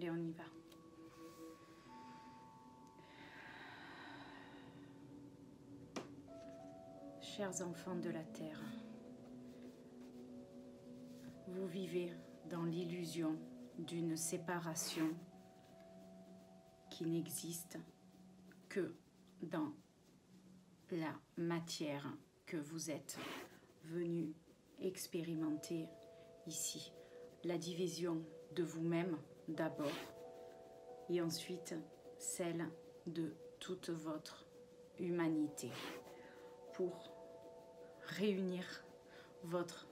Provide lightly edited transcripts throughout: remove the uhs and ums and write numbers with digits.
Allez, on y va. Chers enfants de la Terre, vous vivez dans l'illusion d'une séparation qui n'existe que dans la matière que vous êtes venus expérimenter ici. La division de vous-même d'abord et ensuite celle de toute votre humanité. Pour réunir votre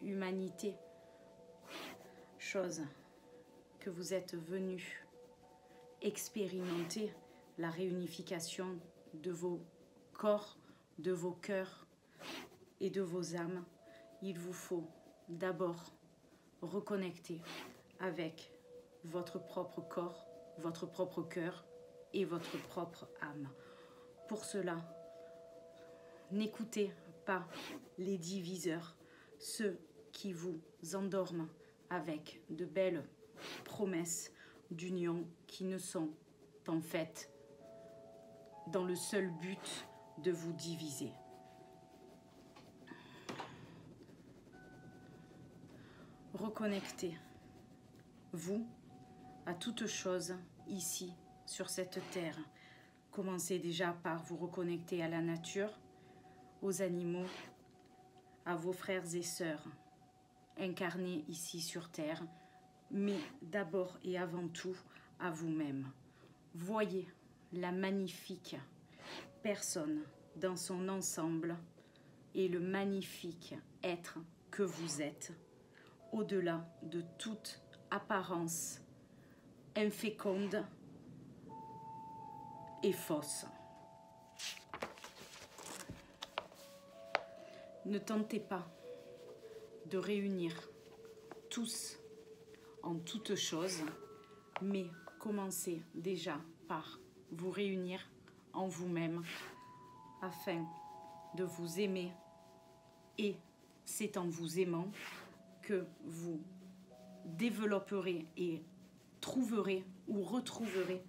humanité, chose que vous êtes venus expérimenter, la réunification de vos corps, de vos cœurs et de vos âmes, il vous faut d'abord reconnecter avec votre propre corps, votre propre cœur et votre propre âme. Pour cela, n'écoutez pas les diviseurs, ceux qui vous endorment avec de belles promesses d'union qui ne sont en fait dans le seul but de vous diviser. Reconnectez-vous à toute chose ici sur cette terre. Commencez déjà par vous reconnecter à la nature, aux animaux, à vos frères et sœurs incarnés ici sur terre, mais d'abord et avant tout à vous-même. Voyez la magnifique personne dans son ensemble et le magnifique être que vous êtes, au-delà de toute apparence inféconde et fausse. Ne tentez pas de réunir tous en toutes choses, mais commencez déjà par vous réunir en vous-même afin de vous aimer, et c'est en vous aimant que vous développerez et trouverez ou retrouverez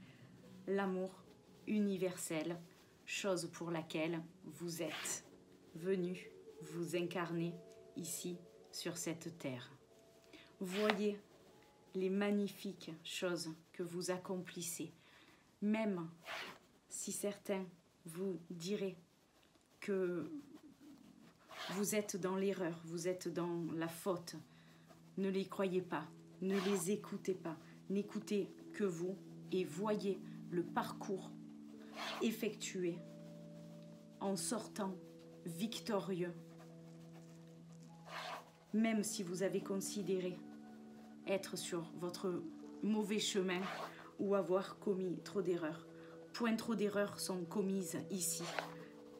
l'amour universel, chose pour laquelle vous êtes venu vous incarner ici sur cette terre. Voyez les magnifiques choses que vous accomplissez, même si certains vous diraient que vous êtes dans l'erreur, vous êtes dans la faute. Ne les croyez pas, ne les écoutez pas, n'écoutez que vous et voyez le parcours effectué en sortant victorieux. Même si vous avez considéré être sur votre mauvais chemin ou avoir commis trop d'erreurs. Point trop d'erreurs sont commises ici.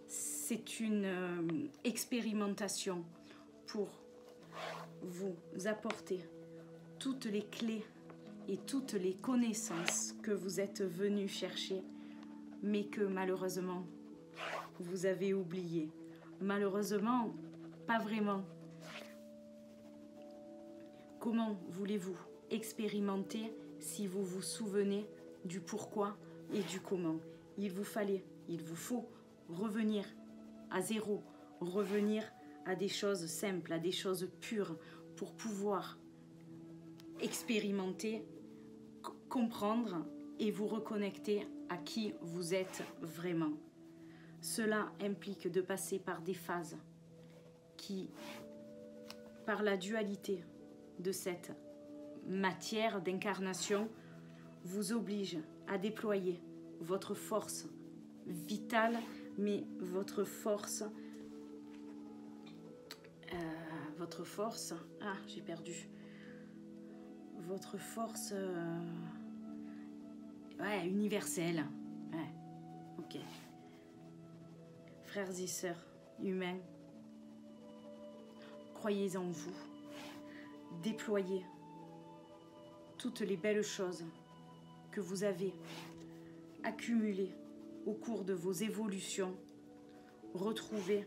C'est une expérimentation pour vous apporter toutes les clés et toutes les connaissances que vous êtes venus chercher, mais que malheureusement, vous avez oubliées. Malheureusement, pas vraiment. Comment voulez-vous expérimenter si vous vous souvenez du pourquoi et du comment? Il vous faut revenir à zéro, revenir à des choses simples, à des choses pures pour pouvoir expérimenter, comprendre et vous reconnecter à qui vous êtes vraiment. Cela implique de passer par des phases qui, par la dualité de cette matière d'incarnation, vous oblige à déployer votre force vitale, mais votre force, j'ai perdu, votre force universelle. Ouais, ok. Frères et sœurs humains, croyez en vous. Déployez toutes les belles choses que vous avez accumulées au cours de vos évolutions. Retrouvez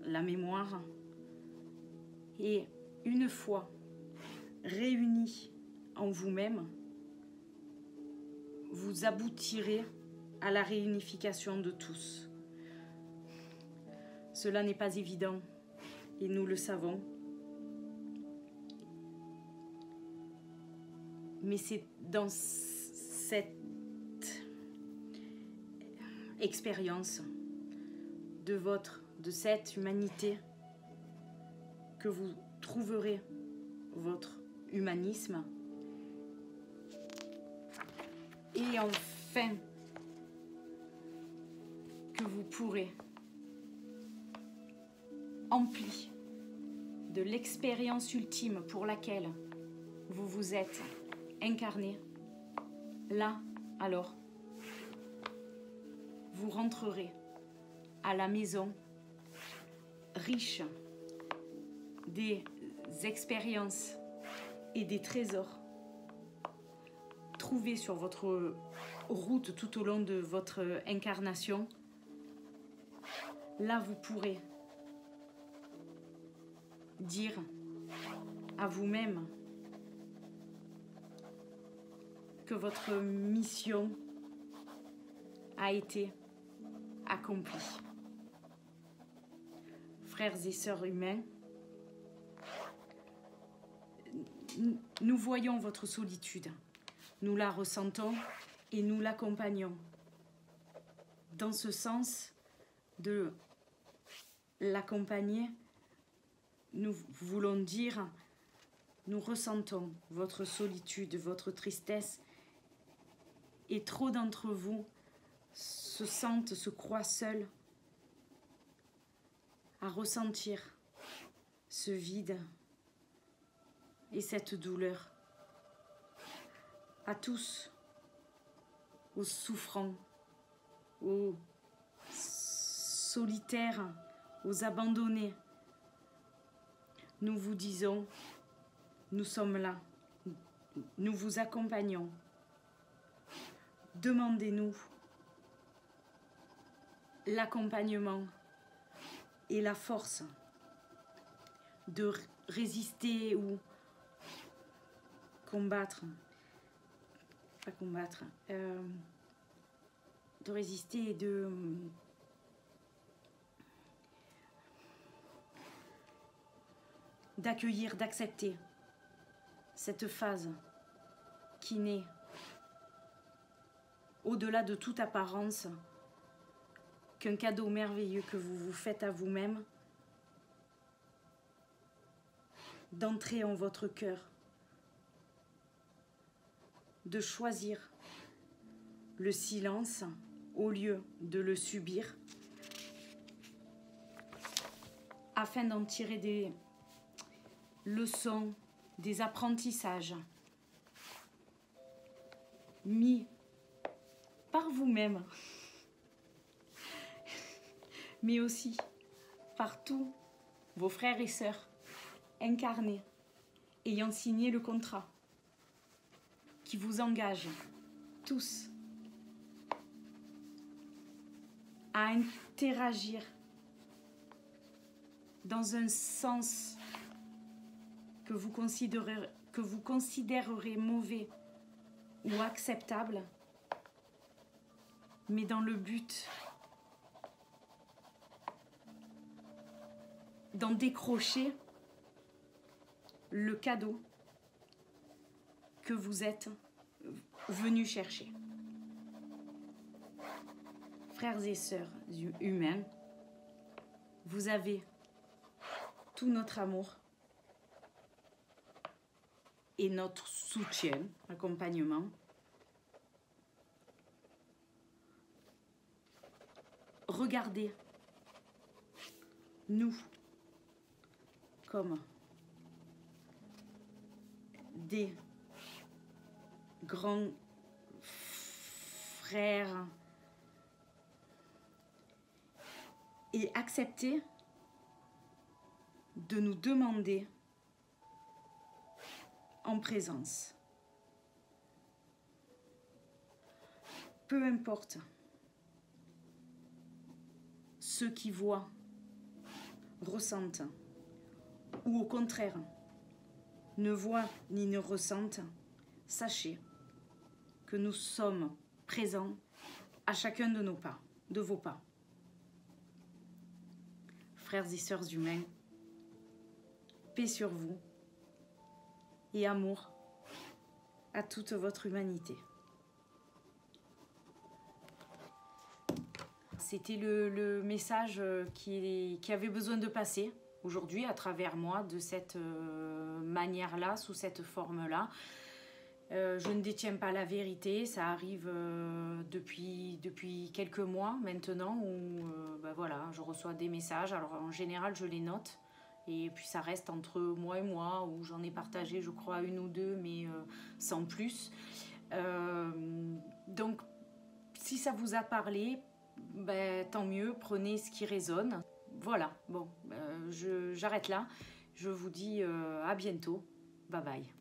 la mémoire et une fois réunis en vous-même, vous aboutirez à la réunification de tous. Cela n'est pas évident et nous le savons. Mais c'est dans cette expérience de cette humanité que vous trouverez votre humanisme et enfin que vous pourrez, empli de l'expérience ultime pour laquelle vous vous êtes incarné, là alors vous rentrerez à la maison riche des expériences et des trésors trouvés sur votre route tout au long de votre incarnation. Là, vous pourrez dire à vous-même que votre mission a été accomplie. Frères et sœurs humains, nous voyons votre solitude, nous la ressentons et nous l'accompagnons. Dans ce sens de l'accompagner, nous voulons dire, nous ressentons votre solitude, votre tristesse, et trop d'entre vous se croient seuls à ressentir ce vide et cette douleur. À tous, aux souffrants, aux solitaires, aux abandonnés, nous vous disons, nous sommes là, nous vous accompagnons. Demandez-nous l'accompagnement et la force de résister ou combattre, pas combattre, de résister et d'accueillir, d'accepter cette phase qui n'est au-delà de toute apparence qu'un cadeau merveilleux que vous vous faites à vous-même, d'entrer en votre cœur, de choisir le silence au lieu de le subir, afin d'en tirer des leçons, des apprentissages mis par vous-même, mais aussi par tous vos frères et sœurs incarnés, ayant signé le contrat qui vous engage tous à interagir dans un sens que vous considérerez mauvais ou acceptable, mais dans le but d'en décrocher le cadeau que vous êtes venus chercher. Frères et sœurs humains, vous avez tout notre amour et notre soutien, accompagnement. Regardez nous comme des grands frères et acceptez de nous demander en présence. Peu importe ceux qui voient, ressentent, ou au contraire, ne voient ni ne ressentent, sachez que nous sommes présents à chacun de nos pas, de vos pas. Frères et sœurs humains, paix sur vous et amour à toute votre humanité. C'était le message qui avait besoin de passer aujourd'hui à travers moi, de cette manière-là, sous cette forme-là. Je ne détiens pas la vérité, ça arrive depuis quelques mois maintenant où voilà, je reçois des messages. Alors en général, je les note et puis ça reste entre moi et moi, où j'en ai partagé, je crois, une ou deux, mais sans plus. Donc, si ça vous a parlé, tant mieux, prenez ce qui résonne. Voilà, bon, j'arrête là. Je vous dis à bientôt. Bye bye.